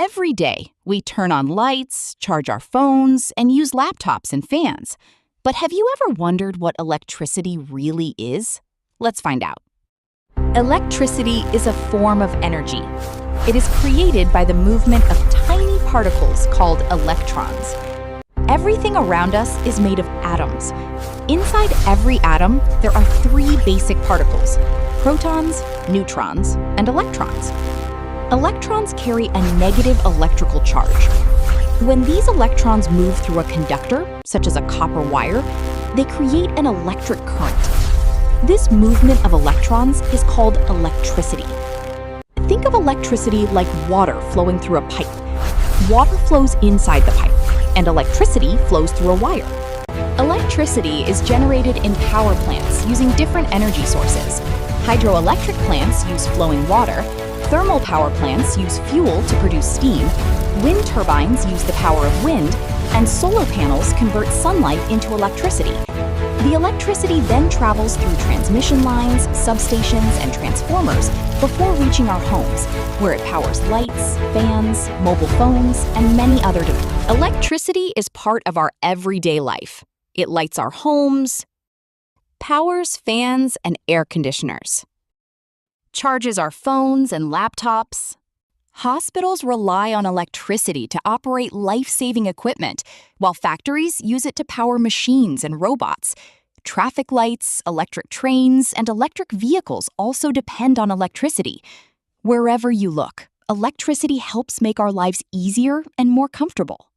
Every day, we turn on lights, charge our phones, and use laptops and fans. But have you ever wondered what electricity really is? Let's find out. Electricity is a form of energy. It is created by the movement of tiny particles called electrons. Everything around us is made of atoms. Inside every atom, there are three basic particles: protons, neutrons, and electrons. Electrons carry a negative electrical charge. When these electrons move through a conductor, such as a copper wire, they create an electric current. This movement of electrons is called electricity. Think of electricity like water flowing through a pipe. Water flows inside the pipe, and electricity flows through a wire. Electricity is generated in power plants using different energy sources. Hydroelectric plants use flowing water, thermal power plants use fuel to produce steam, wind turbines use the power of wind, and solar panels convert sunlight into electricity. The electricity then travels through transmission lines, substations, and transformers before reaching our homes, where it powers lights, fans, mobile phones, and many other devices. Electricity is part of our everyday life. It lights our homes, powers fans and air conditioners, charges our phones and laptops. Hospitals rely on electricity to operate life-saving equipment, while factories use it to power machines and robots. Traffic lights, electric trains, and electric vehicles also depend on electricity. Wherever you look, electricity helps make our lives easier and more comfortable.